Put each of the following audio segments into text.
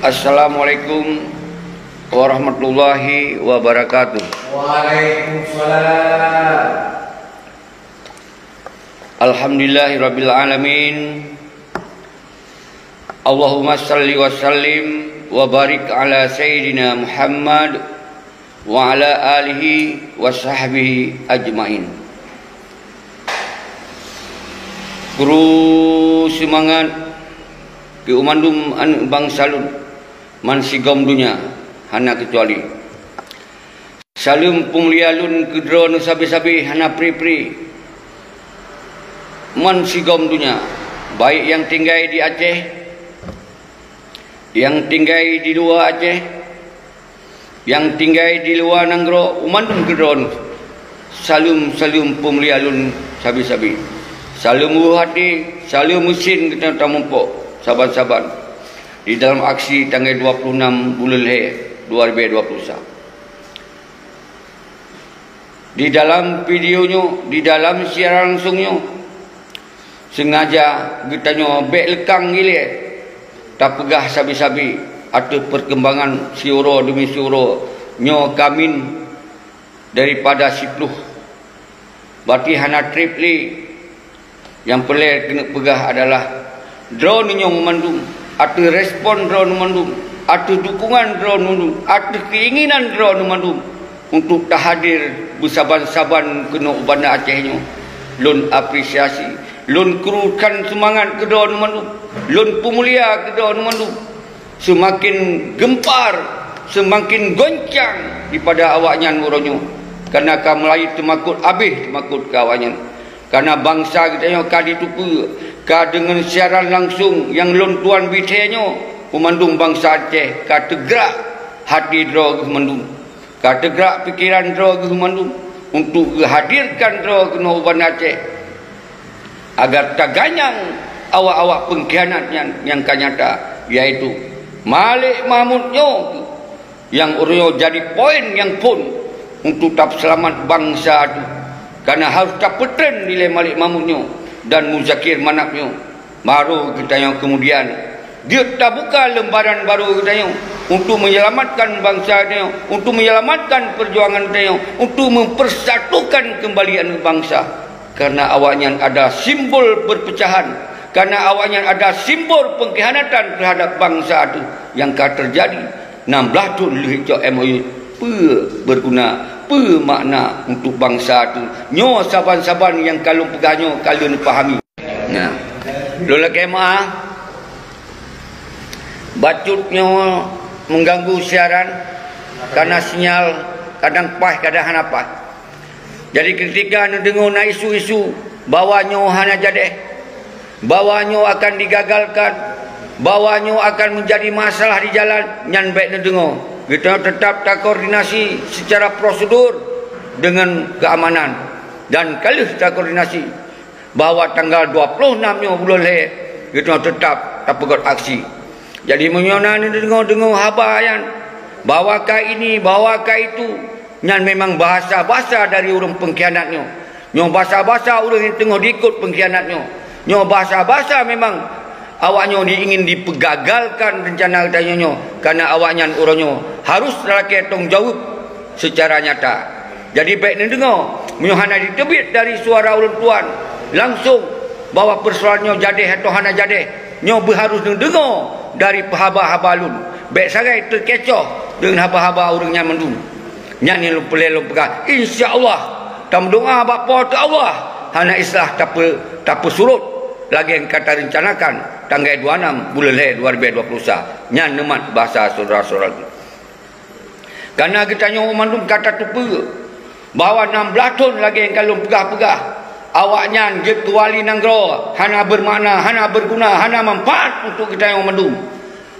Assalamualaikum warahmatullahi wabarakatuh. Waalaikumsalam. Alhamdulillahirabbil alamin. Allahumma salli wa sallim wa barik ala sayyidina Muhammad wa ala alihi wa sahbihi ajmain. Guru semangat ke umandum an bangsalun man sigom dunya hana kecuali salim pumlialun kedro nu sabi-sabi hana pri-pri man sigom dunya, baik yang tinggal di Aceh, yang tinggal di luar Aceh, yang tinggal di luar Nanggro, umandum kedro salim pumlialun sabi-sabi salim hati salim mesin kita tamumpok saban-saban di dalam aksi tanggal 26 bulan He 2021. Di dalam videonya, di dalam siaran langsungnya, sengaja kita bek lekang gile, tak pegah sabi-sabi atau perkembangan siuro demi siuro nyo kamin daripada sipluh. Berarti hana tripli yang perlu kena pegah adalah drone nyo memandung, atau respon drone memandung, atau dukungan drone memandung, atau keinginan drone memandung untuk tak hadir bersaban-saban kena ubanda Aceh nyo. Lun apresiasi, lun kerukan semangat ke drone memandung, lun pemulia ke drone memandung, semakin gempar, semakin goncang daripada awaknya uronyo. Karena kau Melayu temakut habis temakut ke awaknya. Karena bangsa kita nyo ka ditupu ka dengan siaran langsung yang lon tuan bitenyo memandung bangsa Aceh ka tegrak hati dro memandung, ka tegrak pikiran dro memandung untuk hadirkan dro kena uban Aceh agar tak ganyang awak-awak pengkhianat yang kanyata, yaitu Malik Mahmudnyo yang uryo jadi poin yang pun untuk tak selamat bangsa itu. Karena harus tak petren nilai Malik Mahmudnyo dan Muzakir Manapnyo. Baru kita yang kemudian dia tak buka lembaran baru kita yang untuk menyelamatkan bangsa dia, untuk menyelamatkan perjuangan dia, untuk mempersatukan kembali bangsa. Karena awaknya ada simbol perpecahan, karena awaknya ada simbol pengkhianatan terhadap bangsa itu yang akan terjadi 16 tahun lehicok MOU berguna makna untuk bangsa tu nyo saban-saban yang kalau pegahnya kalau fahami. Nah, lola kemah bacutnya mengganggu siaran karena sinyal kadang pas kadang hana pas. Jadi ketika dengar na isu-isu bawanya hana jadi, bawanya akan digagalkan, bawanya akan menjadi masalah di jalan, nyan baik dengar. Kita tetap tak koordinasi secara prosedur dengan keamanan. Dan kalau kita koordinasi bahawa tanggal 26 bulan He kita tetap tak pegot aksi. Jadi menyonan dengar habayan bawakah ini bawakah itu, yang memang bahasa-bahasa dari orang pengkhianatnya. Nyo bahasa-bahasa orang yang tengah diikut pengkhianatnya. Nyo bahasa-bahasa memang awaknya ingin dipegagalkan rencana katanya, karena awaknya orangnya harus lelaki tanggung jawab secara nyata. Jadi baik ni dengar menyuhana ditebit dari suara ulun tuan langsung bahawa persoalannya jadi atau hana jadi, nyo harus dengar dari haba-haba lun. Baik sarai terkecoh dengan haba-haba orangnya mendung. Nyanyi lu pelelong pegah. Insya-Allah tam doa bapa tu Allah hana islah tak surut lagi yang kata rencanakan tanggal 26 bulan He 2021 nyan nemat bahasa saudara-saudara. Karena kita nyo mandum kata tu bahawa 16 tahun lagi yang kalau pegah-pegah awaknya je tuali Nanggro hana bermakna, hana berguna, hana manfaat untuk kita yang mandum.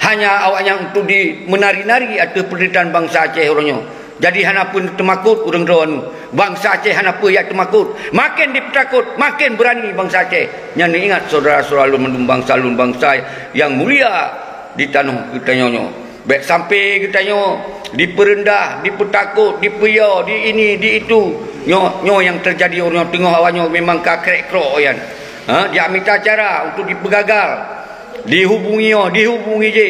Hanya awaknya untuk di menari-nari atau penderitaan bangsa Aceh orangnya. Jadi hana pun temakut orang Ron. Bangsa Aceh hana pun yang temakut. Makin ditakut, makin berani bangsa Aceh. Yang ingat saudara-saudara lun mendung bangsa lun bangsa yang mulia di tanah kita nyonya. Baik sampai kita diperendah, dipetakut, dipeya, di ini, di itu. Nyo yang terjadi orang tengah awaknya memang kakrek-krok kan. Dia minta cara untuk dipegagal. Dihubungi je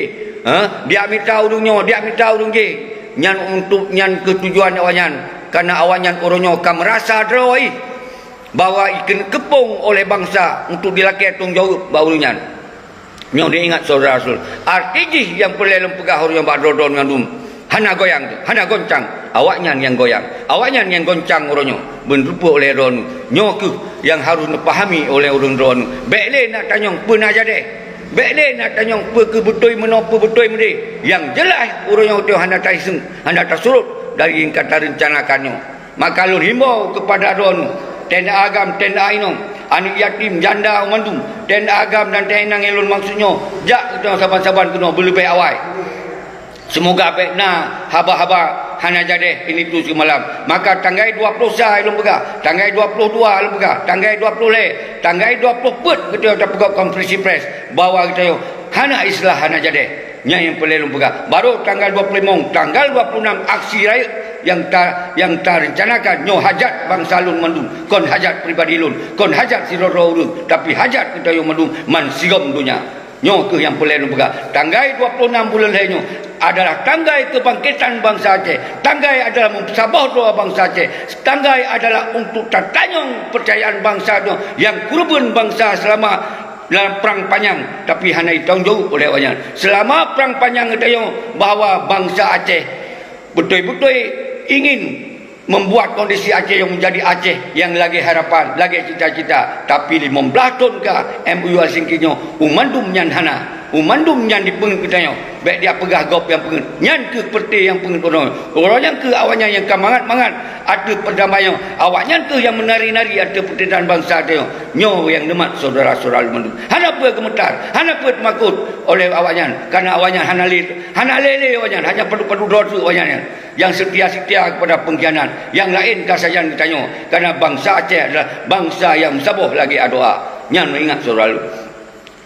Dia minta urungnya, dia minta urung je. Nyan untuk nyan ketujuan awanyan. Karena awanyan orangnya akan merasa derawai bahwa ikan kepung oleh bangsa untuk dilakukan tanggungjawab baurunyan. Nyo dia ingat saudara Rasul. Artiji yang pelai lempegah orang yang bakdodon ngandum. Hana goyang tu, hana goncang. Awaknya yang goyang, awaknya yang goncang orangnya. Berupa oleh ronu. Nyo ke yang harus dipahami oleh orang ronu. Bekle nak tanya pernah jadi. Bekle nak tanya ke betul menapa betul mesti. Yang jelas orangnya tu hana taiseng, hana tasurut dari yang kata rencanakannya. Maka lu himbau kepada ronu. Tenda agam, tenda ainong, anak yatim, janda, mandum, tenda agam dan tenda ngelun maksudnya. Jak kita saban-saban kena berlebih awal. Semoga bekna haba-haba hana jadi ini tu semalam. Maka tanggai 20 sah ilmu pegah, tanggai 22 ilmu pegah, tanggai 20 le, tanggai 20 put kita dah pegah konferensi pres bawa kita hana islah hana jadi. Nya yang pelai ilmu pegah. Baru tanggal 25, tanggal 26 aksi raya yang rencanakan nyo hajat bangsa lun mandum, kon hajat pribadi lun, kon hajat siroro urun, tapi hajat kita yang mandum man sigom dunia. Nyo ke yang pelai ilmu pegah. Tanggai 26 bulan lainnya adalah tanggai kebangkitan bangsa Aceh. Tanggai adalah mensabah doa bangsa Aceh. Tanggai adalah untuk tertanyong percayaan bangsa itu yang kurban bangsa selama dalam perang panjang. Tapi hanya ditanggung oleh orang. Selama perang panjang itu bahawa bangsa Aceh betul-betul ingin membuat kondisi Aceh yang menjadi Aceh yang lagi harapan, lagi cita-cita. Tapi 15 tahun ke MUU Singkinyo umandum nyan hana. Umandum nyan dipengit kitanya. Baik dia pegah gop yang pengit. Nyan ke peti yang pengit orang. Orang yang ke awaknya yang kemangat-mangat. Ada perdamaian. Awaknya ke yang menari-nari ada pertidan bangsa dia. Nyo yang demat saudara-saudara umandum. Hana apa gemetar. Hana apa makut oleh awaknya. Karena awaknya hana lele awaknya. Hanya perlu dosa awaknya. Yang setia-setia kepada pengkhianat. Yang lain kasajan ditanya. Karena bangsa Aceh adalah bangsa yang sabuh lagi doa. Nyan ingat saudara.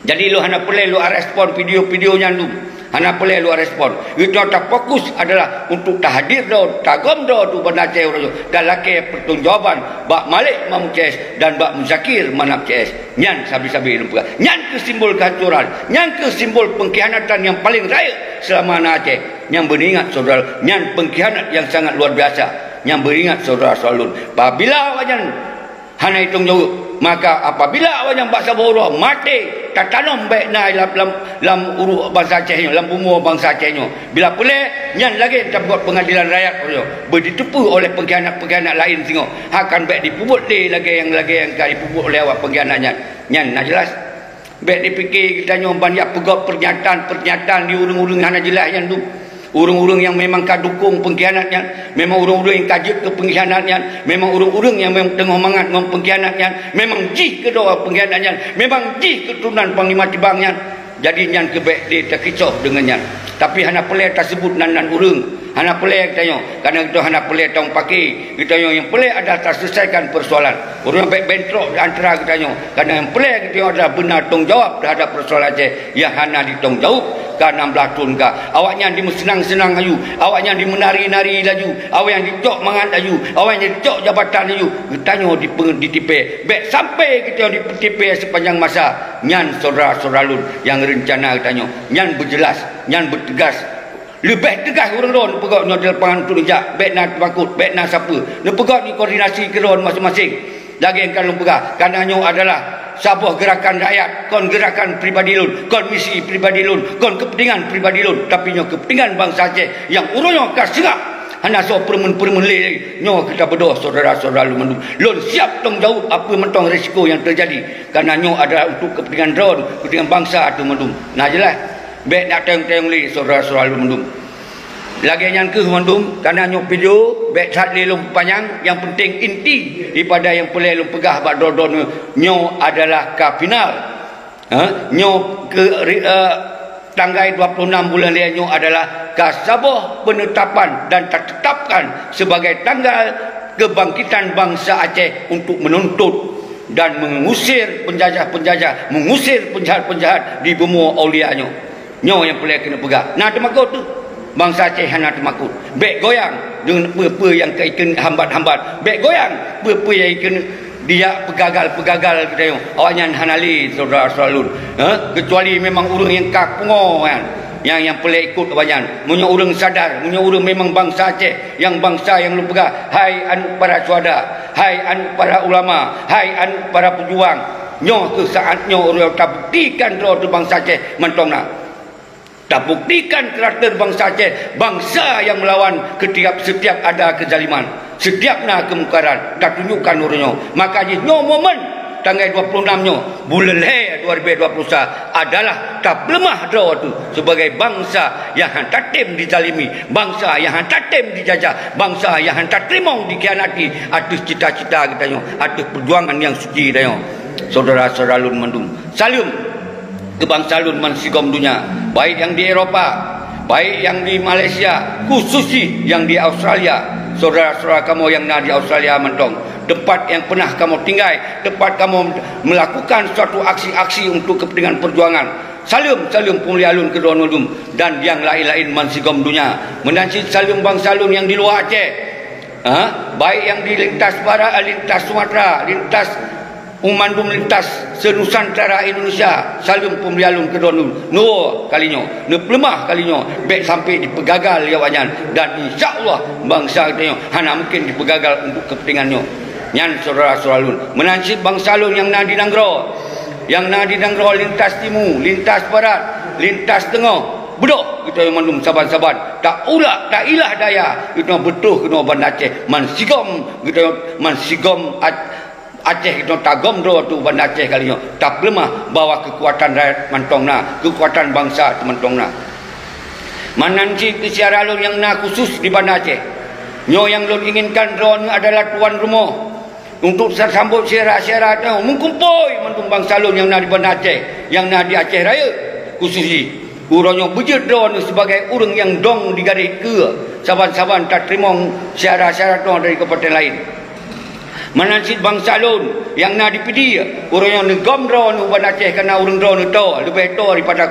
Jadi lu hana boleh lu respon video-videonya lu. Hana boleh lu respon. Itu tak fokus adalah untuk tahdir do, tagom do tu Aceh orang. Dan laki pertanggungjawaban Bak Malik Mam CS dan Bak Muzakir Manap CS. Nyan sabi-sabi lu pula. Nyan ke simbol kehancuran, nyan ke simbol pengkhianatan yang paling raya selama Aceh. Nyan beringat saudara, nyan pengkhianat yang sangat luar biasa. Nyan beringat saudara salun. Apabila wajan hana hitung jauh. Maka apabila awak yang bahasa Borah mati tak tanam baik na dalam urut bangsa Aceh, dalam bumi bangsa Aceh. Bila pula nyan lagi tak buat pengadilan rakyat ditepu oleh pengkhianat lain tengok akan baik dipubut lagi yang kali dipubut oleh awak pengkhianatnya. Nyan nak jelas baik dipikir kita nyo banyak pegot pernyataan di urung-urung hana jelas yang tu. Urung-urung yang memang dukung pengkhianatnya, memang urung-urung yang kajut ke pengkhianatnya, memang urung-urung yang memang tengah mangat pengkhianatnya, memang jih ke doa pengkhianatnya, memang jih keturunan Panglima Tibangnya. Jadi nyan kebek dia terkicau dengannya. Tapi hana pelai tersebut nan urung. Hana pelai katanya. Karena itu hana pelai tong paki. Katanya yang pelai adalah terselesaikan persoalan. Orang baik bentrok antara katanya. Karena yang pelai katanya adalah benar tanggungjawab terhadap persoalan Aceh. Yang hana ditanggungjawab karena 16 tahun ke. Awaknya di senang-senang ayu. Awaknya di menari-nari laju. Awak yang dicok mangat laju. Awak yang dicok jabatan laju. Katanya ditipe. Baik sampai kita ditipe sepanjang masa. Nyan saudara-saudara lun yang rencana katanya. Nyan berjelas. Nyan bertegas. Lebih tegas orang ron pegak ni lapangan untuk nejak baik nak takut baik nak siapa ni pegak ni koordinasi ke ron masing-masing lagi yang kalau pegak kerana adalah sebuah gerakan rakyat kon gerakan pribadi lun kon misi pribadi lun kon kepentingan pribadi lun tapi nyo kepentingan bangsa Aceh yang urunyo ka serap hana so permen-permen lagi nyo kita berdoa saudara-saudara lun lun siap tanggungjawab apa mentong risiko yang terjadi kerana nyo adalah untuk kepentingan ron kepentingan bangsa tu mendum nah jelas. Baik nak tengok-tengok li saudara-saudara mendum. Lagi yang ke mendum kerana nyok video baik saat lelum panjang yang penting inti daripada yang pelai lum pegah bak dodon nyo adalah ke final. Nyo ke tanggal 26 bulan dia nyo adalah ke sabah penetapan dan tertetapkan sebagai tanggal kebangkitan bangsa Aceh untuk menuntut dan mengusir penjajah-penjajah, mengusir penjahat-penjahat di bumi aulianya. Nyo yang boleh kena pegang. Nah temakut tu. Bangsa Aceh hana temakut. Baik goyang dengan apa-apa yang kaitan hambat-hambat. Baik goyang apa-apa yang kena dia pegagal kita yang awaknya hanali saudara-saudara. Kecuali memang urang yang kapungo kan. yang pelik ikut kebanyakan. Munyo urang sadar, munyo urang memang bangsa Aceh, yang bangsa yang lu pegang. Hai anu para syuhada, hai anu para ulama, hai anu para pejuang. Nyo ke saatnya urang tak buktikan roh bangsa Aceh mentongna. Tak buktikan karakter bangsa Aceh, bangsa yang melawan setiap ada kezaliman, setiap na kemungkaran, tak tunjukkan urangnya. Makanya nyo momen tanggal 26 nyo bulan He 2021 adalah tak lemah draw tu sebagai bangsa yang hantar tem dizalimi, bangsa yang hantar tem dijajah, bangsa yang hantar terima dikhianati atas cita-cita kita nyo, atas perjuangan yang suci kita nyo. Saudara-saudara lun mendung, salam kebangsaan mansigom dunia, baik yang di Eropah, baik yang di Malaysia, khususnya yang di Australia. Saudara-saudara kamu yang di Australia mentong, tempat yang pernah kamu tinggal, tempat kamu melakukan suatu aksi-aksi untuk kepentingan perjuangan. Salam pemulihan kedua nudum dan yang lain-lain mansigom dunia. Menansi salam bangsa lun yang di luar Aceh, baik yang di lintas barat, lintas Sumatera, lintas umandum, lintas senusantara Indonesia. Salam pemulihan kedua nudum. No kalinya, no lemah kalinya, baik sampai dipegagal ya wajan, dan insya-Allah bangsa kita hanya mungkin dipegagal untuk kepentingannya. Nyan saudara-saudara lun menansib bangsa lun yang nadi nanggro, yang nadi nanggro lintas timur, lintas barat, lintas tengah, bedok kita yang mandum saban-saban tak ulah tak ilah daya kita betul kena Bandar Aceh mansigom kita mansigom Aceh kita tagom do tu Bandar Aceh kalinya tak lemah bawa kekuatan rakyat mantongna, kekuatan bangsa mantongna. Mananci kesiaran lun yang na khusus di Bandar Aceh, nyo yang lun inginkan drone adalah tuan rumah untuk sambut syarat-syarat mengkumpul mantung bangsa lun yang di Bandar Aceh, yang di Aceh Raya khususnya urangnya bejut drone sebagai urang yang dong di garis ke saban-saban tak terima syarat-syarat dari kabupaten lain. Menansit bangsa lun yang di PD urangnya negom drone Bandar Aceh kerana urang drone itu lebih to daripada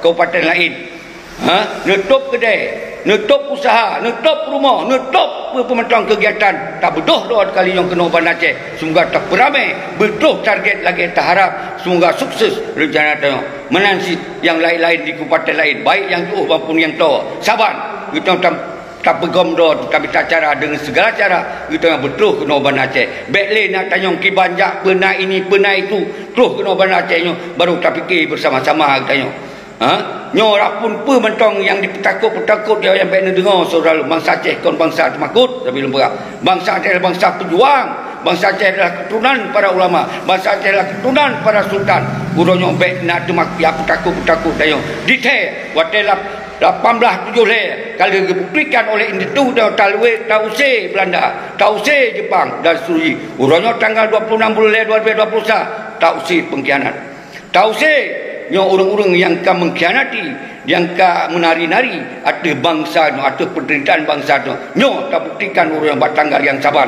kabupaten lain. Nutup kedai, nutup usaha, nutup rumah, nutup pementang kegiatan. Tak betul doa kali yang kena Bandar Aceh. Semoga tak beramai, betul target lagi tak harap. Semoga sukses rencana itu. Menansit yang lain-lain di kabupaten lain, baik yang jauh maupun yang tua. Saban, kita tak pegom doa, tapi tak cara dengan segala cara kita yang betul kena Bandar Aceh. Baiklah nak tanya kibanjak pernah ini pernah itu, terus kena Bandar Aceh baru tak fikir bersama-sama kita tanya. Nyorak pun mentong yang dipetakut-petakut dia yang baik dengar saudara bangsa Aceh kon bangsa temakut tapi lembaga. Bangsa Aceh adalah bangsa pejuang, bangsa Aceh adalah keturunan para ulama, bangsa Aceh adalah keturunan para sultan. Urangnya baik nak temak ya petakut-petakut dia. Dite watelap 18 7 kalau dibuktikan oleh individu Talwe Tause Belanda, Tause Jepang dan seterusnya. Urangnya tanggal 26 bulan 2021 Tause pengkhianat. Tause nyo orang-orang yang ka mengkhianati, yang ka menari-nari atas bangsa no, atas penderitaan bangsa tu. Nyo tak buktikan orang yang bertanggal yang sabar.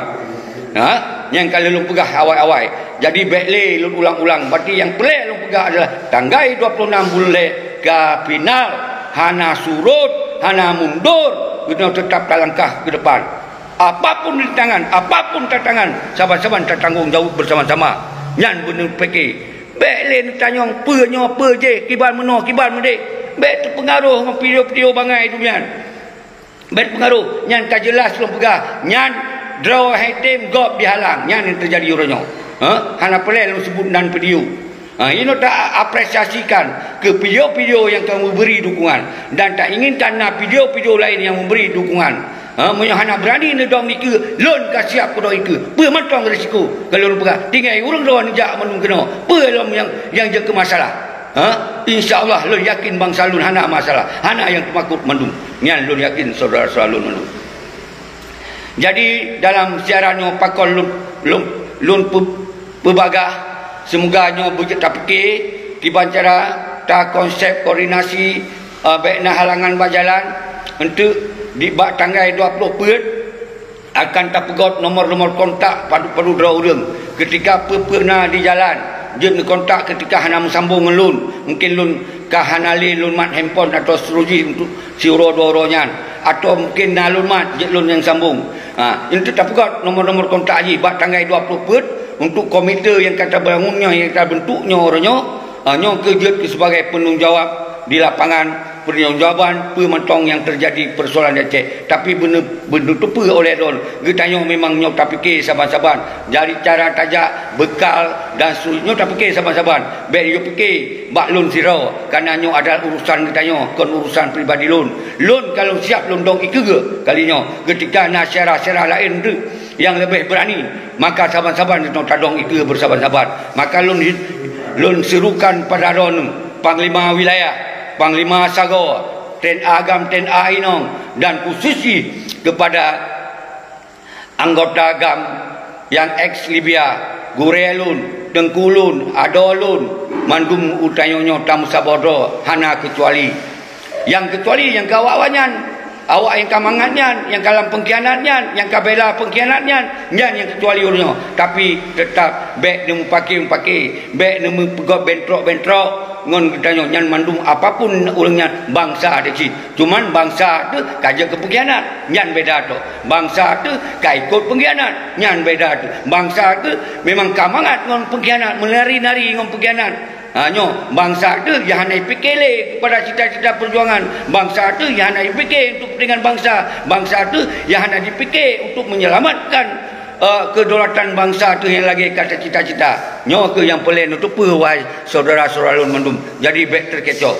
Yang kalau lu pegah awal-awal. Jadi baiklah lu ulang-ulang. Berarti yang pelik lu pegah adalah tanggal 26 bulan ke final hana surut, hana mundur, kita tetap langkah ke depan. Apapun rintangan, apapun tantangan, sahabat-sahabat tak tanggung jawab bersama-sama. Nyan benar fikir. Baiklah tanya apa je kibar meno kibar mende baik terpengaruh dengan video-video bangai tu nyan baik pengaruh nyan tak jelas belum pegah nyan draw item gop dihalang nyan yang terjadi urangnya hana pelai lu sebut dan video ini tak apresiasikan ke video-video yang kamu beri dukungan dan tak inginkan nak video-video lain yang memberi dukungan. Hana berani nedong ni ke lon ka siap ko doi ke pe mantong risiko kalau lu pegah tinggal urang doan jak menung kena pe lom yang jaga masalah. Insyaallah lun yakin bangsa lun hana masalah, hana yang temakut mendung nyan lun yakin saudara-saudara lun mendung. Jadi dalam siarannya pakol lun pebagah semoga nyo bujut tak fikir kiban cara tak konsep koordinasi baikna halangan berjalan untuk di bak tanggal 20 Perut akan tak pegot nomor-nomor kontak padu draw urang ketika pernah di jalan jen kontak ketika hana sambung dengan lun mungkin lun ka hanali lun mat handphone atau seruji untuk si uro-uro-nyan atau mungkin nalun mat je lun yang sambung itu tak pegot nomor-nomor kontak je bak tanggal 20 Perut untuk komite yang kata bangunnya yang kata bentuknya orangnya nyo kerja sebagai penanggungjawab di lapangan pertanggungjawaban pementong yang terjadi persoalan di Aceh. Tapi benda tupa oleh don. Getanya memang nyok tak fikir saban-saban. Jadi cara tajak, bekal dan seterusnya tak fikir saban-saban. Baik you fikir bak lun sirau kerana nyok ada urusan getanya, kon urusan pribadi lun. Lun kalau siap lun dong ikut kalinya. Ketika nak syarah-syarah lain tu yang lebih berani, maka saban-saban itu tadong ikut bersaban-saban. Maka lun serukan pada don Panglima Wilayah, Panglima Sago, TNI Agam, TNI Inong, dan khususnya kepada anggota Agam yang ex-Libya, Gurelun, Tengkulun, Adolun, Mandum Utayonyo, Tamusabodo, Hana kecuali. Yang kecuali yang kawawanyan, awak yang kamangannya, yang kalam pengkhianatnya, yang kabela pengkhianatnya, yang kecuali urnya. Tapi tetap baik nemu pakai, baik nemu pegot bentrok ngon katanya nyan mandum apapun urangnya bangsa ada sih. Cuman bangsa tu kaja ke pengkhianat, nyan beda tu. Bangsa tu kai ikut pengkhianat, nyan beda tu. Bangsa tu memang kamangat ngon pengkhianat, menari-nari ngon pengkhianat. Nyo bangsa tu yang hanya fikir kepada cita-cita perjuangan. Bangsa tu yang hanya fikir untuk kepentingan bangsa. Bangsa tu yang hanya dipikir untuk menyelamatkan kedaulatan bangsa tu yang lagi kata cita-cita. Nyo ke yang paling untuk wahai saudara-saudara lun mandum. Jadi baik terkecoh.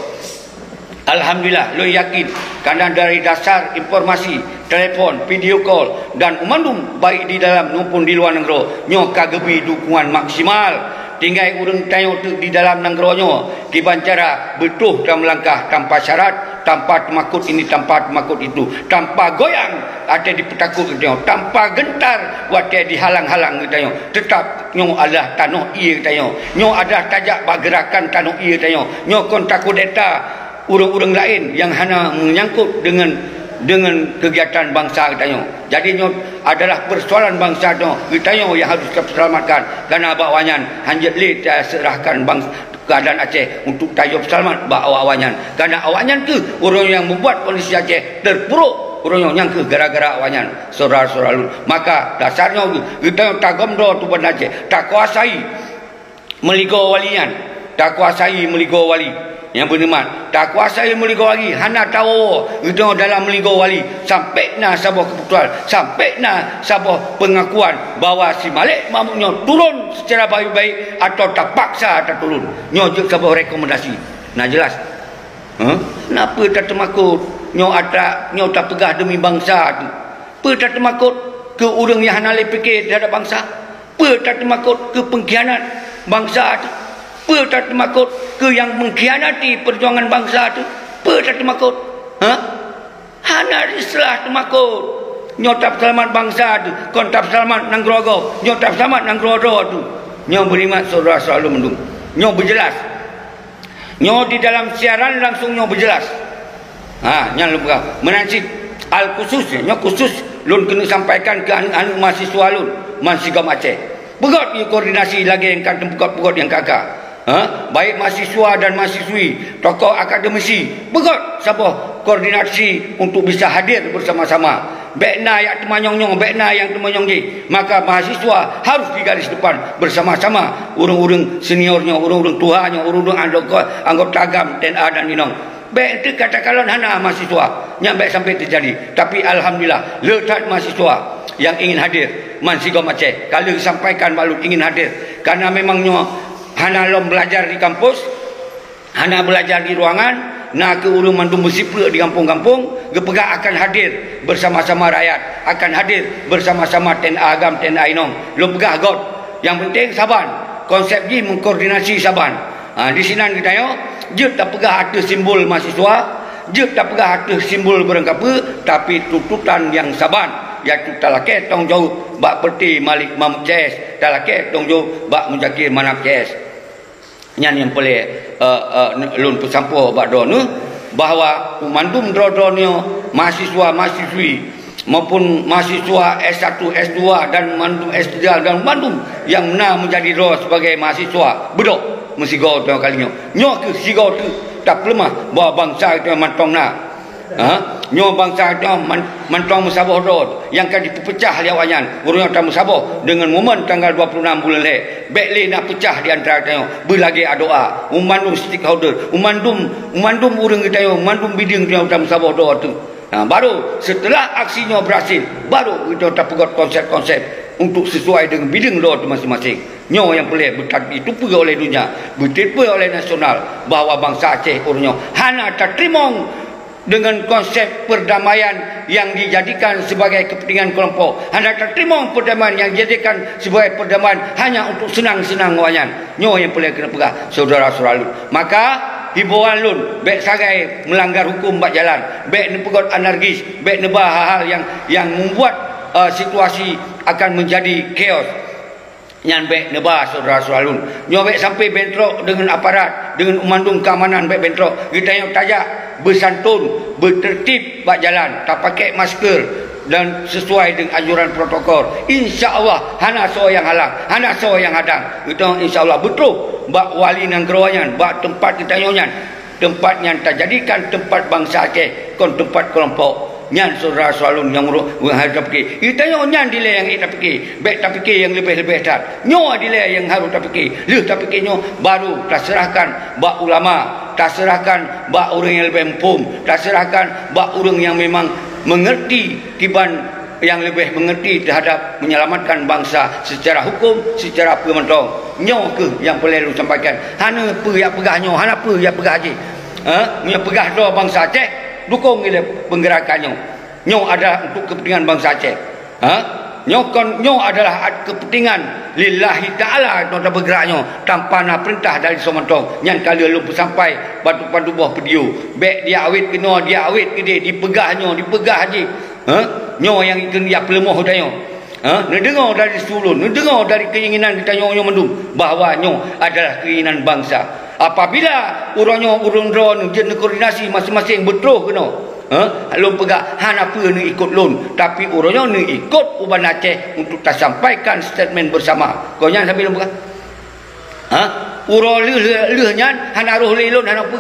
Alhamdulillah lun yakin kerana dari dasar informasi, telefon, video call dan mandum baik di dalam maupun di luar negara, nyo kagebi dukungan maksimal. Tinggal urang tayong tu di dalam nangronyo kiban cara betuh dalam langkah tanpa syarat, tanpa temakut ini, tanpa temakut itu, tanpa goyang ada di petakut kita, tanpa gentar wate dihalang-halang kita. Tetap nyo adalah tanah iya kita. Nyo adalah tajak bergerakan tanah iya kita. Nyo kon takut data urang-urang lain yang hanya menyangkut dengan kegiatan bangsa kita. Jadi adalah persoalan bangsa kita yang harus diselamatkan. Kerana bawaannya hanjat li serahkan bangsa keadaan Aceh untuk tajuk selamat bawaannya. Kerana awannya tu orang yang membuat kondisi Aceh terpuruk. Orang yang ke gara-gara awannya, saudara-saudara lun. Maka dasarnya kita tak gomdo tu benda Aceh, tak kuasai meligo walian, tak kuasai meligo wali. Yang bernimat tak kuasai meligo wali, hana tahu itu dalam meligo wali sampai na sebuah keputusan, sampai na sebuah pengakuan bahawa si Malik mamuknya turun secara baik-baik atau terpaksa tak turun. Nyo je sebuah rekomendasi. Nah jelas. Kenapa tak termakut? Nyo tak pegah demi bangsa tu. Apa tak termakut ke orang yang hana fikir terhadap bangsa? Apa tak termakut ke pengkhianat bangsa tu? Apa tak termakut ke yang mengkhianati perjuangan bangsa tu? Apa tak termakut? Hana islah termakut. Nyo tak selamat bangsa tu, kon tak selamat nang grogo. Nyo tak selamat nang grogo tu. Nyo berimat saudara selalu mendung. Nyo berjelas. Nyo di dalam siaran langsung nyo berjelas. Nyan lupa menansi al khusus, nyo khusus lun kena sampaikan ke anak-anak mahasiswa lun, mahasiswa Aceh. Pegot ni koordinasi lagi yang kan pegot yang kakak. Baik mahasiswa dan mahasiswi, tokoh akademisi, begot sabah koordinasi untuk bisa hadir bersama-sama. Bekna yang temanyong-nyong, bekna yang temanyong-ji. Maka mahasiswa harus di garis depan bersama-sama. Urung-urung seniornya, urung-urung tuanya, urung-urung anggota agam, TNI dan Inong. Baik itu katakanlah hana mahasiswa yang baik sampai terjadi. Tapi alhamdulillah letak mahasiswa yang ingin hadir mahasiswa Aceh. Kalau disampaikan balut ingin hadir karena memangnya hana lom belajar di kampus, hana belajar di ruangan, nak ke urung mandum bersipra di kampung-kampung, gepegak akan hadir bersama-sama rakyat, akan hadir bersama-sama TNI Agam, TNI Inong. Lom pegah god. Yang penting saban. Konsep ni mengkoordinasi saban. Di sini kita yo, je tak pegah ada simbol mahasiswa, je tak pegah ada simbol berengkapa, tapi tuntutan yang saban. Iaitu talake tanggungjawab bak peti Malik Mamuk CS, talake tanggungjawab bak Mujakir Manap CS. Yang boleh lun pesampo bak do nu bahawa mandum drodonyo mahasiswa mahasiswi maupun mahasiswa S1 S2 dan mandum S3 dan mandum yang benar menjadi ro sebagai mahasiswa bedok mesti go tu kalinya nyo ke sigo tu tak lemah bahawa bangsa itu mantong na Nyo bangsa nyo mantong musabah rod yang kan dipecah li awanyan urang ta musabah dengan momen tanggal 26 bulan le bek le nak pecah di antara tayo berlagi doa umandum stakeholder umandum urang kita yo umandum biding dia ta musabah rod tu. Baru setelah aksinya berhasil baru kita tak pegot konsep-konsep untuk sesuai dengan bidang road masing-masing. Nyo yang boleh ditupu oleh dunia, ditipu oleh nasional bahawa bangsa Aceh urunyo hana tak terima dengan konsep perdamaian yang dijadikan sebagai kepentingan kelompok. Hana tak terima perdamaian yang dijadikan sebagai perdamaian hanya untuk senang-senang wayan. Nyo yang boleh kena pegang saudara-saudara. Maka himbauan lun baik sagai melanggar hukum bak jalan, baik nepegot anarkis, baik nebah hal-hal yang membuat situasi akan menjadi chaos. Yang baik nebah saudara-saudara lun. Nyo baik sampai bentrok dengan aparat, dengan umandung keamanan baik bentrok. Kita yang tajak bersantun, bertertib bak jalan, tak pakai masker dan sesuai dengan anjuran protokol. Insya-Allah hana so yang halang, hana so yang hadang. Kita insya-Allah betul bak wali nang keroyan, bak tempat kita nyonya, tempat yang tak jadikan tempat bangsa Aceh, kon tempat kelompok. Nyan saudara selalu yang harus tak fikir. Kita nyan dile yang kita fikir, baik tak fikir yang lebih-lebih tak. Nyo dile yang harus tak fikir. Leh tak fikir nyo baru tak serahkan bak ulama, tak serahkan bak orang yang lebih empum, tak serahkan bak orang yang memang mengerti tiban yang lebih mengerti terhadap menyelamatkan bangsa secara hukum, secara pementong. Nyo ke yang perlu sampaikan. Hana apa yang pegah nyo, hana apa yang pegah haji. Punya pegah doa bangsa Aceh, dukung ile penggerakannya. Nyo adalah untuk kepentingan bangsa Aceh. Nyo adalah kepentingan lillahi ta'ala nota bergeraknya tanpa nak perintah dari Somantong. Yang kali lu sampai batu-batu buah video. Bek dia awit kena, dia awit ke dia dipegahnya, dipegah haji. Nyo yang ikan dia pelemoh danyo. Dengar dari sulun, dengar dari keinginan kita nyo mendum bahawa nyo adalah keinginan bangsa. Apabila urang drone jen koordinasi masing-masing betul kena. Lun pegak han apa ni ikut lun, tapi urangnya ni ikut Uban Aceh untuk tak sampaikan statement bersama. Kau nyan sambil lun pegak. Urang leh nyan han aruh lelun han apa?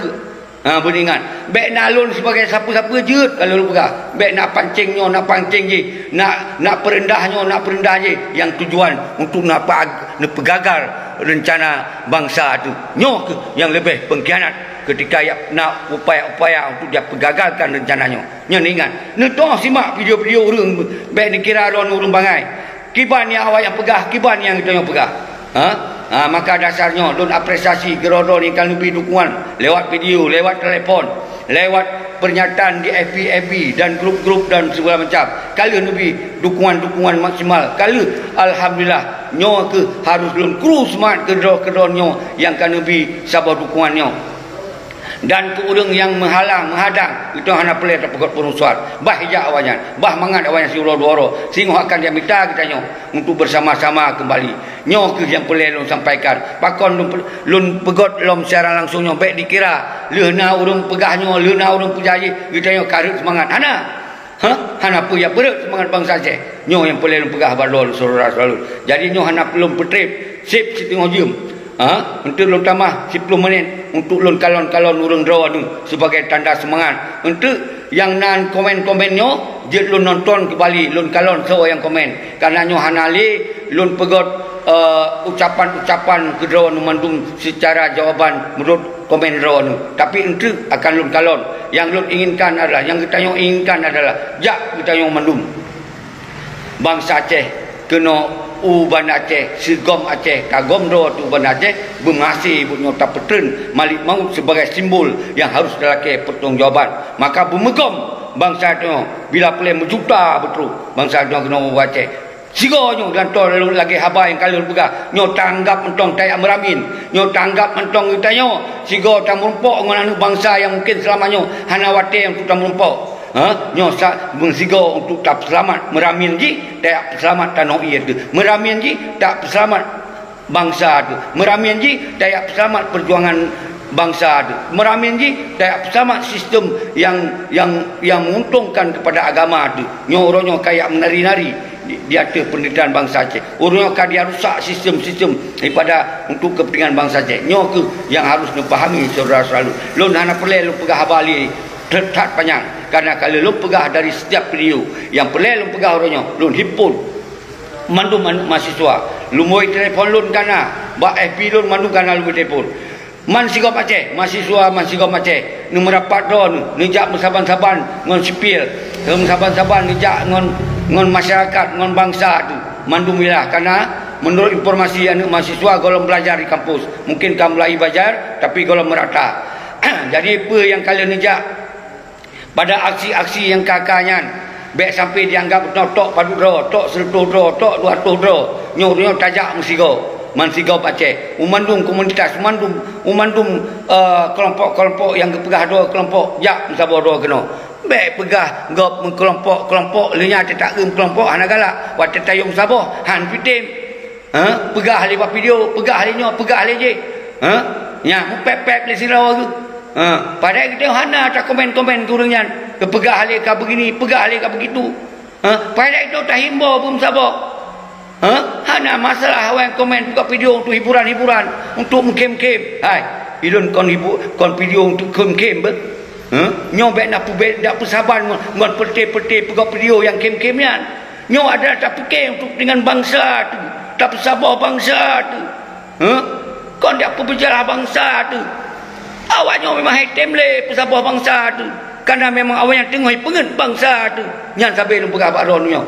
Beringat. Baik nak lun sebagai siapa-siapa je kalau lun pegak. Baik nak pancingnya, nak pancing je, nak perendahnya, nak perendah je yang tujuan untuk nak pegagal rencana bangsa tu. Nyo yang lebih pengkhianat ketika nak upaya-upaya untuk dia pegagalkan rencananya. Nyo ingat. Neto simak video-video urang baik dikira ron urang bangai. Kiban yang awak yang pegah, kiban yang kita yang pegah. Maka dasarnya lun apresiasi gerodo ni kalau lebih dukungan lewat video, lewat telefon, lewat pernyataan di FB dan grup-grup dan segala macam. Kalau lebih dukungan-dukungan maksimal. Kalau alhamdulillah nyo ke harus lun kru semangat kedor nyo yang kan lebih sabar dukungannya. Dan ke urang yang menghadang itu hanya pelai tak pegot perusuhan bah hijak awanyan bah mangat awanyan si doro sehingga akan dia minta kita nyo untuk bersama-sama kembali nyo ke yang pelai lun sampaikan pakon lun pegot lom secara langsung nyo baik dikira leuna urang pegahnya leuna urang pujaji kita nyo karut semangat hana apa ya perut semangat bangsa Aceh nyo yang pelai lun pegah balol saudara selalu jadi nyo hana belum petrip sip setengah jam untuk lun tambah 10 minit untuk lun kalon-kalon urang draw tu sebagai tanda semangat. Untuk yang nan komen-komennya je lun nonton kembali lun kalon so yang komen karena nyo hanali lun pegot ucapan-ucapan ke draw memandung secara jawaban menurut komen draw tu. Tapi untuk akan lun kalon yang lun inginkan adalah yang kita nyo inginkan adalah jak kita nyo mandum bangsa Aceh kena Uban Aceh, Segom Aceh, Kagom do tu Uban Aceh bermasih punya tak petren malik maut sebagai simbol yang harus dilaki pertanggungjawaban. Maka bermegom bangsa tu bila boleh menjuta betul bangsa tu kena Uban Aceh. Sigonyo dan tol lagi haba yang kalian pegah nyo tanggap mentong tayak meramin nyo tanggap mentong kita nyo sigo tak merumpok ngan bangsa yang mungkin selamanya hana wate yang tak merumpok nyo mengsigo untuk tak selamat meramin ji tak selamat tanah ia tu meramin ji tak selamat bangsa tu meramin ji tak selamat perjuangan bangsa tu meramin ji tak selamat sistem yang menguntungkan kepada agama tu nyo orangnya kayak menari-nari di atas penderitaan bangsa Aceh orangnya kan dia rusak sistem-sistem daripada untuk kepentingan bangsa Aceh nyo ke yang harus dipahami saudara selalu lun hana perlu lu pegah balik tetap panjang Karena kalau lu pegah dari setiap video yang pelai lu pegah orangnya, lu hipun mandu mahasiswa, lu moi telefon lu kana, ba FB lu mandu kana lu telefon. Man sigop Aceh, mahasiswa man sigop Aceh, nu merapat don, nejak saban-saban ngon sipil, saban-saban nejak ngon masyarakat, ngon bangsa tu. Mandu milah karena menurut informasi anak mahasiswa golong belajar di kampus, mungkin kamu mulai belajar tapi golong merata. Jadi apa yang kalian nejak pada aksi-aksi yang kakaknya baik sampai dianggap tok padu dro, tok 100 dro, tok 200 dro, nyoh tajak musigo, man sigau Aceh, umandum komunitas, umandum kelompok-kelompok yang pegah dua kelompok, jak musabah dua kena. Baik pegah gop kelompok lenya tak kelompok hana galak, wat tayung musabah, han pitim. Pegah lepas video, pegah lenyo, pegah leje. Nya pep-pep le sirau tu. Padahal kita hana tak komen-komen kurangnya. Pegah le ka begini, pegah le ka begitu. Padahal itu tak himbau pun sabak. Hana masalah awak komen buka video untuk hiburan-hiburan, untuk mengkem-kem. Hai, idon kon video untuk kem-kem ber. Nyobek nak persaban ngon pete-pete pegak video yang kem-kemnya. Nyo ada tak fikir untuk dengan bangsa tu, tak bersabar bangsa tu. Kon dia berbicara bangsa tu. Awaknya memang hitam le bersabar bangsa tu. Karena memang awaknya tengah pengen bangsa tu. Nyan sampai lu pegah baron nyo.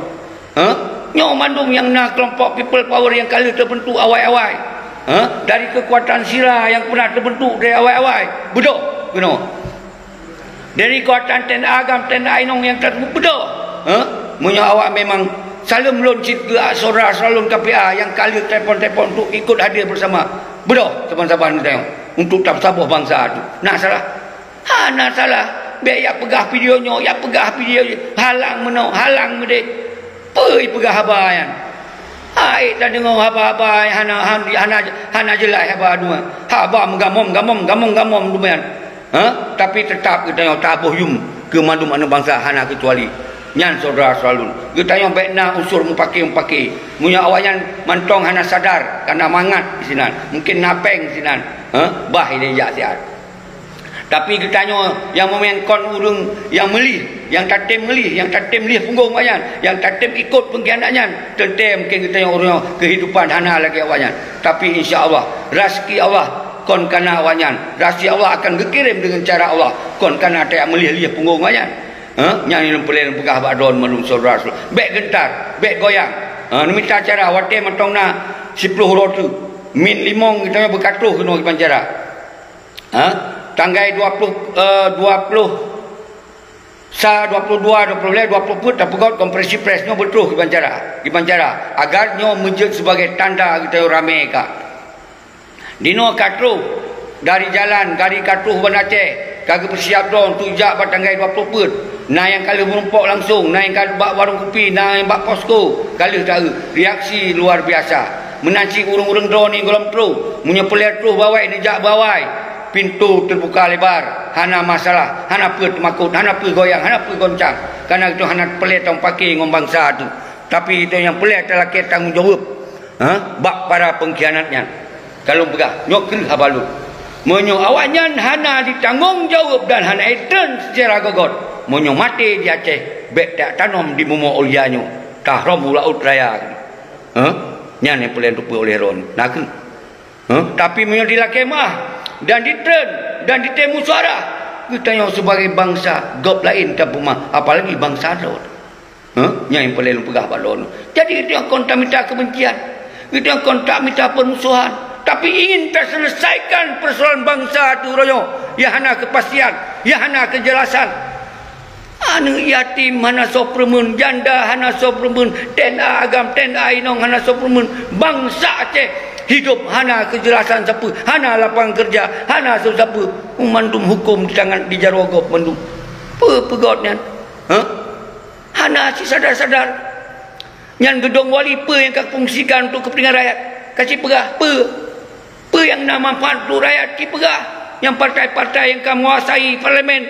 Nyo mandum yang nak kelompok people power yang kali terbentuk awai-awai. Dari kekuatan sila yang pernah terbentuk dari awai-awai. Betul, benar. Dari kekuatan tenda agam, tenda ainong yang terbentuk betul. Punya awak memang selalu meluncit ke saudara salun KPA yang kali telefon-telefon untuk ikut hadir bersama. Betul, teman-teman kita untuk tak sabar bangsa tu. Nak salah? Nak salah. Biar pegah videonya, ya pegah video halang meno, halang mede. Pei pegah habayan. Hai tak dengar haba-haba hana jelas haba dua. Haba gamom lumayan. Tapi tetap kita yang tabuh yum ke mandu mana bangsa hana kecuali nyan saudara salun. Kita yang baikna unsur mupaki. Munya awaknya mantong hana sadar karena mangat di sinan. Mungkin napeng di sinan. Bah ini jak siat. Tapi kita yang memengkon urung yang melih, yang tatem melih punggung awaknya, yang tatem ikut pengkhianatnya. Tentem kita yang orang kehidupan hana lagi awaknya. Tapi insya-Allah rezeki Allah kon kana awaknya. Rezeki Allah akan dikirim dengan cara Allah. Kon kana tak melih punggung awaknya. Yang pelin pegah badon melum saudara. Bek gentar, bek goyang. Minta cara wate mentong na 10 rotu. Min limong kita berkatuh kena ki pancara. Tanggai 22 put tak pegot kompresi presnya betul ki pancara agar nyo menjadi sebagai tanda kita ramai ka. Dino katuh dari jalan dari katuh Aceh kagak bersiap don tujak batanggai 20 put. Nah yang kali menumpuk langsung, nah yang kali bak warung kopi, nah yang bak posko, kali tahu reaksi luar biasa. Menanci urung-urung drone ni golong tru, menyepelir tru bawai nejak bawai. Pintu terbuka lebar, hana masalah, hana apa temakut, hana apa goyang, hana apa goncang. Karena itu hana pelit tong pakai ngom bangsa tu. Tapi itu yang pelit adalah kita tanggungjawab. Bak para pengkhianatnya. Kalau pegah, nyok habalu. Menyo awaknya hana ditanggungjawab dan hana etern secara gogot. Menyo mati di Aceh, bek tak tanam di mumo olianyo. Tahrom laut raya. Nyan yang pelit tu oleh ron. Nak. Tapi menyo di lakemah dan ditemu suara kita yang sebagai bangsa gop lain tak puma apalagi bangsa lain yang paling pegah balon. Jadi itu yang kontak minta kebencian, itu yang kontak minta permusuhan, tapi ingin terselesaikan persoalan bangsa tu royo ya hana kepastian, ya hana kejelasan. Anu yatim hana sopremun, janda hana sopremun, tenda agam tenda ainong hana sopremun, bangsa Aceh hidup hana kejelasan siapa, hana lapangan kerja, hana siapa, mandum hukum di tangan di jarwagop mandum. Pegotnya, hana si sadar-sadar. Yang gedong wali yang kau fungsikan untuk kepentingan rakyat, kasih pegah, yang nama manfaat untuk rakyat, kasih pegah. Yang partai-partai yang kau menguasai parlimen,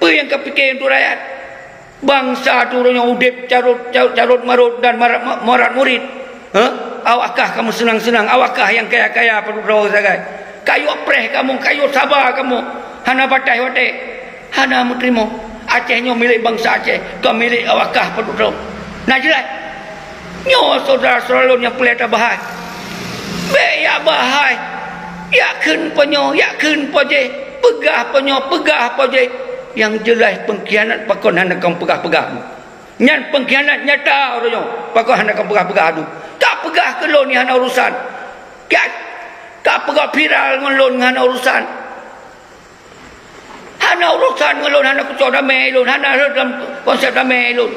yang kau fikir untuk rakyat. Bangsa tu orang udip carut marut dan marat murid. Awakkah kamu senang-senang? Awakkah yang kaya-kaya perlu berapa sagai? Kayu apreh kamu, kayu sabar kamu. Hana batai wate. Hana menerima. Aceh nyo milik bangsa Aceh, kau milik awakah penduduk. Nah jelas. Nyo saudara-saudara lun yang pelita bahai. Be ya bahai. Yakin penyo, yakin poje. Pegah penyo, pegah poje. Yang jelas pengkhianat pakon hana kau pegah-pegah. Nyan pengkhianat nyata orangnya. Pakon hana kau pegah-pegah tu. Tak pegah ke lun ni hana urusan. Tak pegah viral dengan lun hana urusan. Hana urusan dengan lun, hana kucau damai lun, hana dalam konsep damai lun.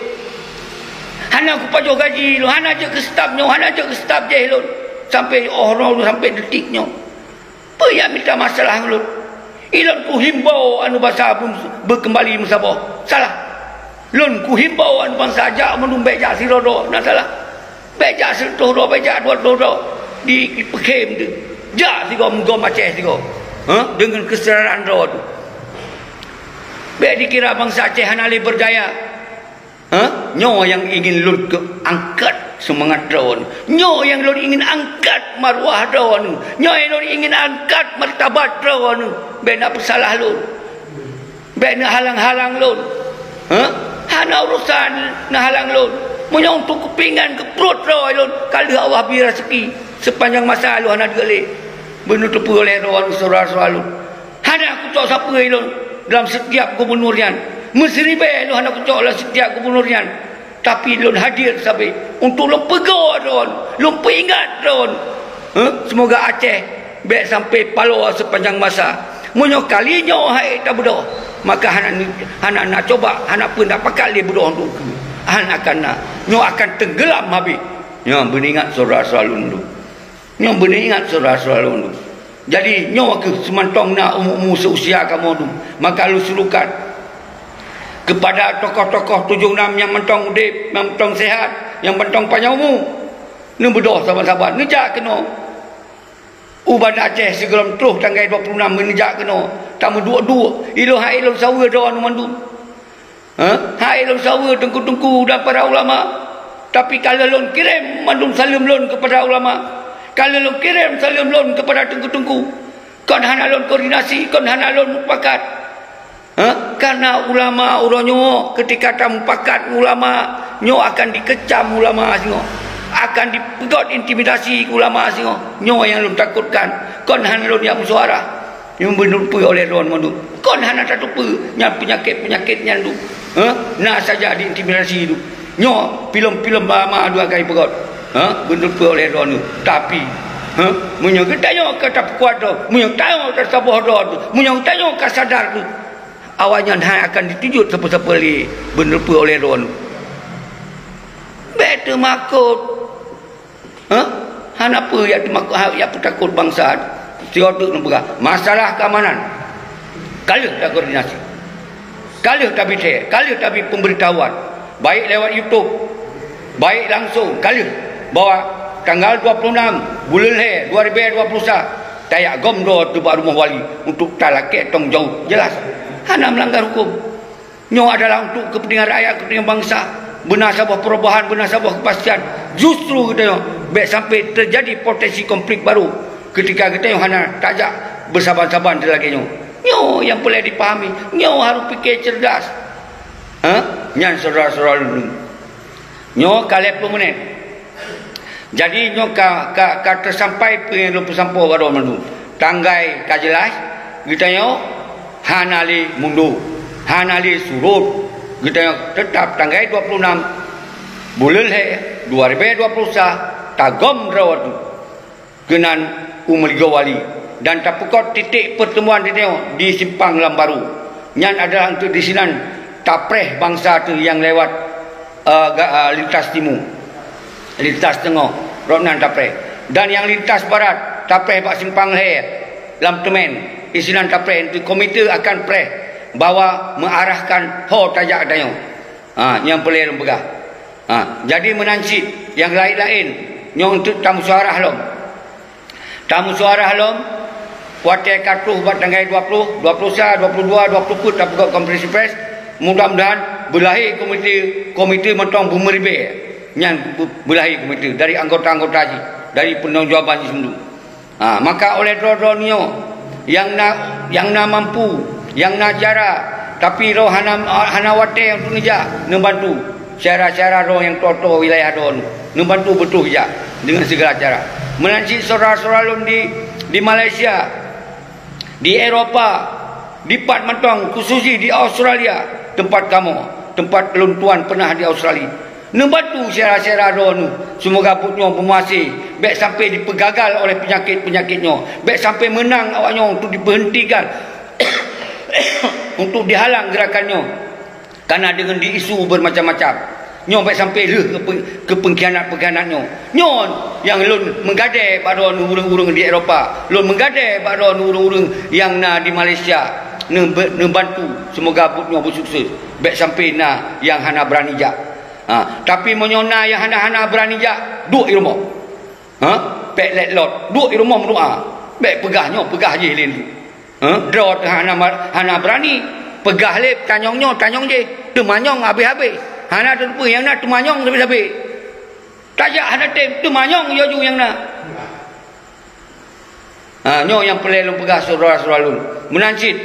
Hana aku pajuh gaji lun, hana je ke stafnya, hana je ke staf je lun. Sampai orang sampai detiknya. Apa yang minta masalah lun? Ilon ku himbau anu bahasa berkembali musabah. Salah. Lun ku himbau anu bangsa ajak menum bejak sirodo. Nak salah. Bejak sirodo, bejak dua-dua. Di pekem tu. Jak sigo menggom Aceh sigo. Dengan kesedaran roh tu. Baik dikira bangsa Aceh hana le berdaya. Nyo yang ingin lun ke angkat semangat daun. Nyo yang lun ingin angkat maruah daun. Nyo yang lun ingin angkat martabat daun. Baik nak bersalah lun. Baik nak halang-halang lun. Hana urusan nak halang lun. Munya untuk kepingan ke perut roh lun. Kalau Allah beri rezeki sepanjang masa lu hana digale. Menutupi oleh roh saudara-saudara lun. Hana aku tahu siapa lun dalam setiap gubernurian. Mesribe lu hana kucok lah setiap gubernurian. Tapi lun hadir sampai untuk lun pegar don, lun peringat don. Semoga Aceh baik sampai palo sepanjang masa. Munyo kali nyo hai tak bedoh. Maka hana nak coba, hana pun nak pakat dia bedoh tu. Hana akan nak. Nyo akan tenggelam habis. Nyo beringat saudara-saudara lun tu. Nyo beringat saudara-saudara lun tu. Jadi nyo ke semantong nak umur seusia kamu tu. Maka lu suruhkan kepada tokoh-tokoh 76 yang mentong udip, yang mentong sehat, yang mentong panjang umur. Ni berdoa sahabat-sahabat. Ni jak kena. Uban Aceh segera terus tanggal 26 ni jak kena. Tamu dua-dua. Ilo hai ilo sawa doa nu mandu. Hai ilo sawa tengku-tengku dan para ulama. Tapi kalau lon kirim mandum salam lon kepada ulama. Kalau lon kirim salam lon kepada tengku-tengku. Kon hana lon koordinasi, kon hana lon mufakat. Karena ulama uronyo ketika tamu pakat ulama nyo akan dikecam ulama singo, akan dipegot intimidasi ulama singo. Nyo yang lu takutkan. Kon hana lon yang suara yang menutupi oleh lon mandu. Kon hana tatupi yang penyakit nyandu. Nah saja diintimidasi itu. Nyo film-film lama dua kali pegot. Menutupi oleh lon tu. Tapi munyo ketanyo kata kuat tu, munyo tanyo tersabah tu, munyo tanyo kasadar tu. Awalnya akan ditujut siapa-siapa li benerupa oleh Ron. Betul makut. Han apa yang dimakut, yang takut bangsa. Siapa tu masalah keamanan. Kalau tak koordinasi. Kalau tak bincang, kalau tak pemberitahuan, baik lewat YouTube, baik langsung, kalau bahawa tanggal 26 bulan Leh 2021 tayak gomdo tu rumah wali untuk talaket tong jauh jelas. Hana melanggar hukum. Nyo adalah untuk kepentingan rakyat, kepentingan bangsa. Benar sebuah perubahan, benar sebuah kepastian. Justru kita baik sampai terjadi potensi konflik baru. Ketika kita hana tajak bersabar-sabar lagi nyo. Nyo yang boleh dipahami. Nyo harus fikir cerdas. Nyan saudara-saudara dulu. Nyo kali pemenit. Jadi nyo ka tersampai pengen sampai baru mendu. Tanggai ka jelas. Kita nyo hanali mundur, hanali surut. Kita tetap tanggal 26 bulan Leh 2021 tagom rawat kenan Umar Gawali dan tapukot titik pertemuan di Simpang Lambaru. Nyan adalah untuk di sinan tapreh bangsa tu yang lewat lintas timur, lintas tengah, Ronan tapreh, dan yang lintas barat tapreh bak Simpang Leh lam temen. Isinan tapreh itu komite akan preh bawa mengarahkan ho tajak dayo. Yang boleh lembaga. Jadi menanci yang lain-lain nyong untuk tamu suara halom. Tamu suara halom kuatai kartu buat tanggal 20, 21, 22, 20 put tak buat konferensi pers. Mudah-mudahan berlahir komite mentong bumeribe. Yang berlahir komite dari anggota-anggota dari penanggujawaban semua. Maka oleh dro-dro nyo yang nak mampu, yang nak jara, Tapi roh hana wate yang tu nija membantu syara-syara roh yang toto wilayah don membantu betul ya dengan segala cara. Menancik saudara-saudara lun di Malaysia, di Eropah, di Pat Mentong, khususnya di Australia, tempat kamu, tempat lun tuan pernah di Australia. Membantu syara-syara roh nu. Semoga putnya pemuasih, baik sampai dipegagal oleh penyakit-penyakitnya, baik sampai menang awaknya untuk diberhentikan untuk dihalang gerakannya karena dengan diisu bermacam-macam nyo baik sampai ke pengkhianat-pengkhianatnya nyo yang lun menggadai pada urang-urang di Eropah, lun menggadai pada urang-urang yang di Malaysia membantu. Semoga putnya bersukses baik sampai yang hana berani jak. Tapi menyona yang hana-hana berani jak duduk di rumah, pek let lot duduk di rumah berdoa, baik pegah je lain tu. Draw hana berani pegah lep tanyong je temanyong habis-habis. Hana tu yang nak temanyong habis-habis. Tajak hana temanyong yo yang nak. Nyo yang pelai lu pegah saudara-saudara lu. Menancit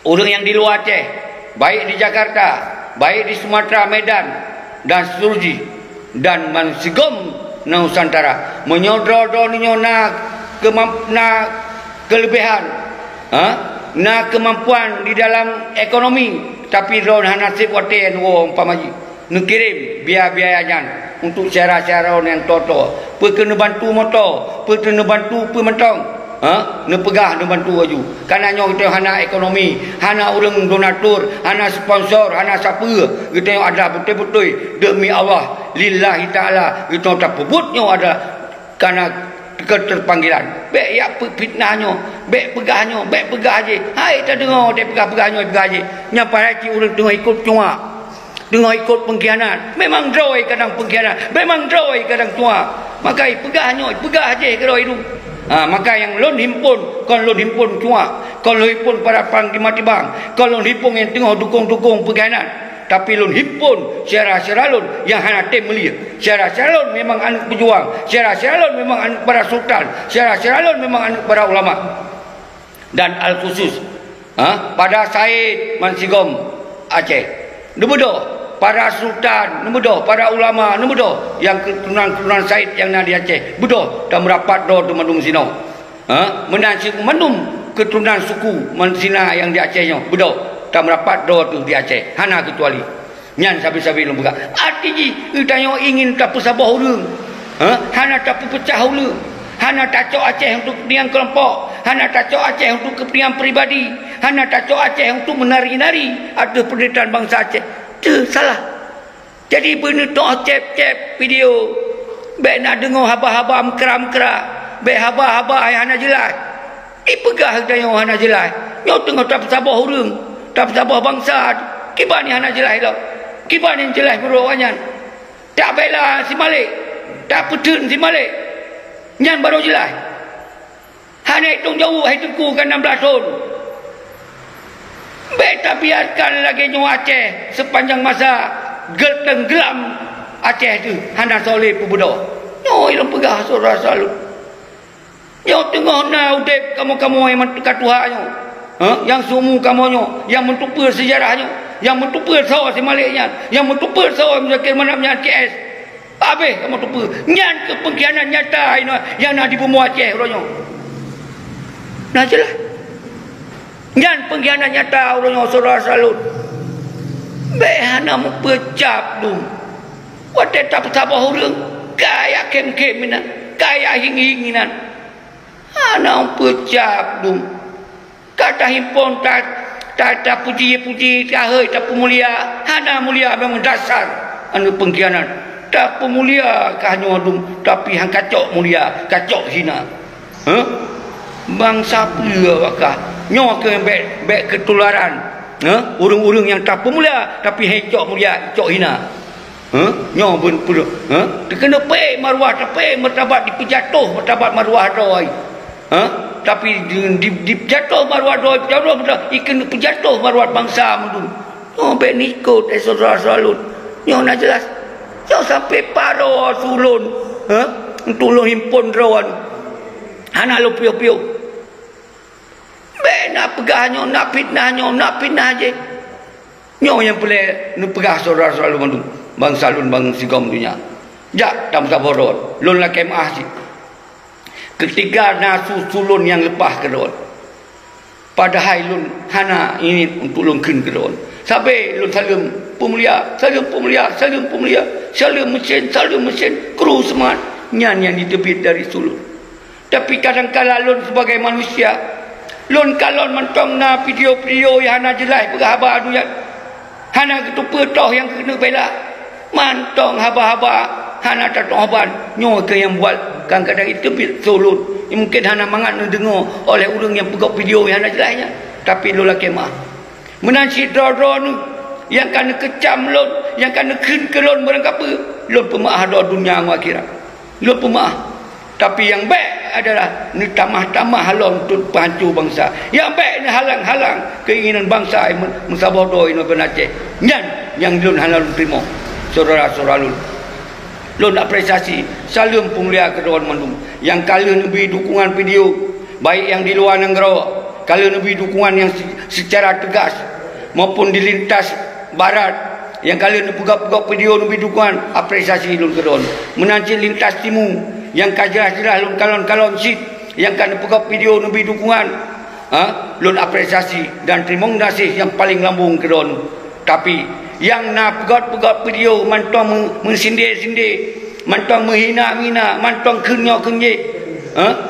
orang yang di luar Aceh, baik di Jakarta, baik di Sumatera, Medan dan seterusnya dan Mansigom Nusantara menyodro nyo na kelebihan, na kemampuan di dalam ekonomi, tapi ron nasib waten wo umpamaji nu kirim biaya-biayan untuk cara-cara yang toto kena bantu motor, kena bantu pementong, ne pegah ne bantu aju karena nyo kita hana ekonomi, hana orang donatur, hana sponsor, hana siapa kita ada betul-betul demi Allah lillahi taala kita tak pebutnya ada karena keterpanggilan. Baik ya fitnahnya, baik pegahnya, baik pegah je. Hai tak dengar dia pegah-pegahnya pegah je. Nyapa hati orang tengah ikut cua. Tengah ikut pengkhianat. Memang droi kadang pengkhianat, memang droi kadang cua. Maka pegah je kalau itu. Maka yang lon himpun, kalau lon himpun cua, kalau himpun para panglima tibang, kalau himpun yang tengah dukung-dukung pengkhianat. Tapi lun himpun syara-syara lun yang hana tem melia. Syara-syara lun memang anak pejuang, syara-syara lun memang anak para sultan, syara-syara lun memang anak para ulama. Dan al-khusus pada Said Mansigom Aceh nebedo para sultan, nebedo para ulama, nebedo yang keturunan Said yang di Aceh bedo dan merapat do Mandung Sino. Menancik mandum keturunan suku Mansina yang di Acehnya bedo tak merapat do tu di Aceh hana kecuali nyan sabi-sabi lu buka arti kita yang ingin tak pesabah urang, hana tak pecah ulu, hana tak cok Aceh untuk kepentingan kelompok, hana tak cok Aceh untuk kepentingan peribadi, hana tak cok Aceh untuk menari-nari ada penderitaan bangsa Aceh. Tu salah. Jadi benda tu cep video baik nak dengar haba-haba mekra-mekra, baik haba-haba yang hana jelas. Pegah kita yang hana jelas. Nyo tengah tak pesabah urang, tak bersabar bangsa. Kibar ni anak jelas dah. Kibar ni jelas beruangan. Tak bela si Malik, tak petun si Malik. Nyan baru jelas. Hana hitung jauh, hai teku kan 16 tahun. Baik tak biarkan lagi nyawa Aceh sepanjang masa tenggelam Aceh tu. Hana soleh pebudak. Nyo ilang pegah saudara selalu. Nyo tengah na udip kamu-kamu yang mendekat Tuhannya. Yang sumu kamunya, yang mentupur sejarahnya, yang mentupur sawah si Maliknya, yang mentupur sawah Muzakir Manapnya KS. Habis kamu tupur. Nyan ke pengkhianat nyata ini yang nak dibumu Aceh orangnya. Nah jelas. Nyan pengkhianat nyata orangnya saudara salut. Behana mu pecap tu. Wadah tak sabar orang. Kaya kem-keminan, kaya hing-hinginan. Hana pecap tu. Kata himpun tak puji-puji kahai tak pemulia. Hana mulia memang dasar anu pengkhianat. Tak pemulia kahnya adum tapi hang kacok mulia, kacok hina. Bangsa pula wakah. Nyo ke bek ketularan. Urang-urang yang tak pemulia tapi hecok mulia, cok hina. Nyo pun pula. Kena pe maruah tak pe martabat dipejatuh martabat maruah doi. Tapi dijatuh maruah doi, ikan pejatuh maruah bangsa mendun. Baik ni ikut saudara salut. Nyo nak jelas. Nyo sampai paro sulun. Untuk lo himpun rawan. Anak lo piu-piu. Baik nak pegahnya, nak fitnahnya, nak fitnah je. Nyo yang boleh nu pegah saudara-saudara mandu. Bang Salun bang Sigom dunia. Jak tam saborot. Lun la kemah si. Ketika nasu sulun yang lepas ke don. Padahal lun hana ini untuk lun kin ke don. Sampai lun salim pemulia, salim pemulia, salim pemulia, salim mesin, kru semat. Nyan yang ditebit dari sulun. Tapi kadang-kadang lun sebagai manusia, lun kalon mentong na video-video yang hana jelas berhabar tu ya. Hana ketupa toh yang kena bela. Mantong haba-haba hana tak tahan. Nyo ke yang buat kadang-kadang itu tebit sulun. Mungkin hana mangat nak dengar oleh orang yang pegok video yang hana jelasnya. Tapi lun la kemah. Menansi dro-dro ni yang kena kecam lun, yang kena kin ke lun barang apa. Lun pemaah doa dunia dan akhirat. Lun pemaah. Tapi yang baik adalah ni tamah-tamah halong untuk penghancur bangsa. Yang baik ni halang-halang keinginan bangsa musabah doa ini benaceh. Nyan yang lun halal terima. Saudara-saudara lun. Lun apresiasi salam pemulia keduaan mandum. Yang kala lebih dukungan video baik yang di luar negara, kala lebih dukungan yang secara tegas maupun di lintas barat, yang kala pegak-pegak video lebih dukungan apresiasi lun keduaan. Menanci lintas timur yang jelas-jelas lun kalon-kalon sit yang kan pegak video lebih dukungan, lun apresiasi dan terima kasih yang paling lambung keduaan. Tapi yang nak pegat-pegat video mantong mensindir-sindir, mantong menghina-hina, mantong kenyok-kenyik,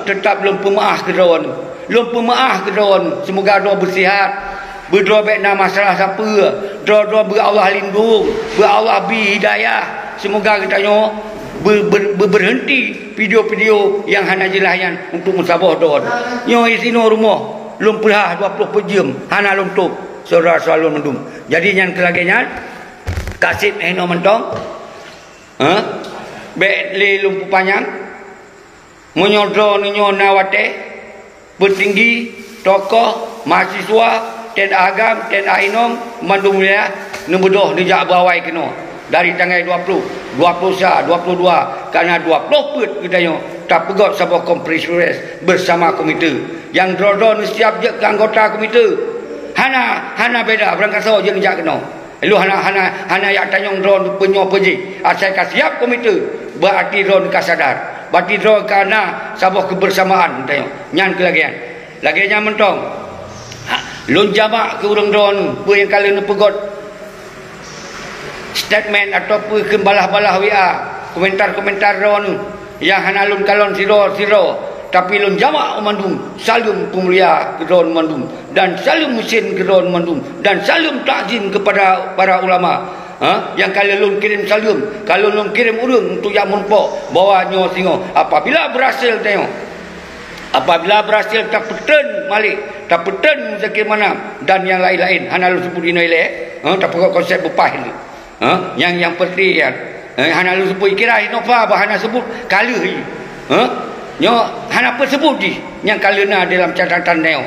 tetap belum pemaah keduaan. Belum pemaah keduaan. Semoga doa bersihat, berdoa baik nama masalah siapa, doa-doa ber-Allah lindung, ber-Allah bi hidayah. Semoga kita berhenti video-video yang hana jelayan untuk musabah doa. Nyo isino rumah belum pernah 20 jam hana luntuk. Saudara selalu mendum. Jadi yang kelagenya kasih heno mentong, baik le lumpu panjang, menyodro ninyo nawate, bertinggi, tokoh, mahasiswa, ten agam, ten ainom, mandum ya, nembedoh dijak bawai kena. Dari tanggal 20, 21, 22, karena 20 put kita yo tak pegot sebuah kompresi bersama komite. Yang dro-dro ni siap je ke anggota komite. Hana beda berangkat sahaja je njak kena. Lu hana yak tanyong drone penyo peji. Asai ka siap komite berarti drone ka sadar. Berarti drone kana sabah kebersamaan tanya. Nyan kelagian. Laginya mentong. Lun jamak ke urang drone pe yang kala ne pegot statement ataupun ke balah-balah WA, komentar-komentar drone yang hana lun kalon siro tapi lun jamak mandum salam pemulia keduaan mandum dan salam mesin keduaan mandum dan salam takzim kepada para ulama, yang kalau lun kirim salam, kalau lun kirim urang untuk yang mumpok bawa nyo singo apabila berhasil tengok, apabila berhasil tak peten malik, tak peten zakir mana dan yang lain-lain hana lun sebut ini elek, tak pokok konsep bepah ni, yang penting ya hana lun sebut kira inova bahana sebut kala hi, nyo hana apa sebut ji yang kalena dalam catatan neo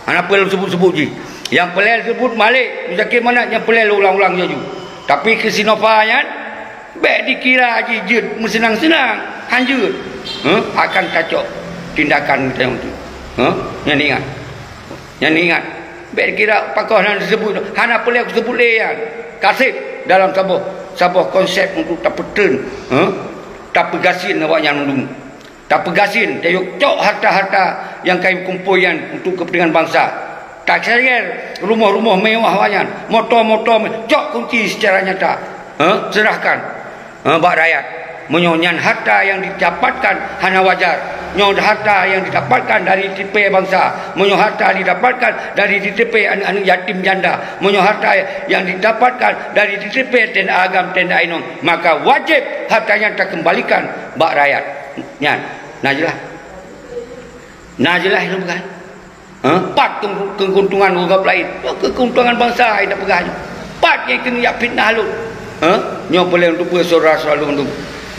hana apa sebut ji yang pelel sebut malik zakir mana yang pelel ulang-ulang je tapi ke sinova nya baik dikira ji jid senang-senang hanjut akan kacau tindakan kita itu yang ingat baik dikira pakoh nan disebut hana pelel sebut leyan kasih dalam sabah konsep untuk tak peten tak pegasin awaknya nundung tak pegasin, tayuk cok harta-harta yang kami kumpulkan untuk kepentingan bangsa. Tak serger rumah-rumah mewah wayan, motor-motor cok kunci secara nyata. Serahkan bak rakyat. Menyonyan harta yang didapatkan hana wajar. Nyon harta yang didapatkan dari tipe bangsa. Menyo harta didapatkan dari tipe anak-anak yatim janda. Menyo harta yang didapatkan dari tipe tenda agam, tenda ainom. Maka wajib hartanya terkembalikan bak rakyat. Nyan. Najelah itu bukan pat keuntungan orang lain, keuntungan bangsa yang tak pegah pat yang kena yak fitnah lu nyo boleh untuk saudara-saudara untuk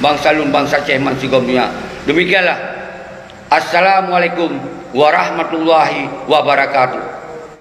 bangsa lun bangsa ceman sigom dunia. Demikianlah. Assalamualaikum warahmatullahi wabarakatuh.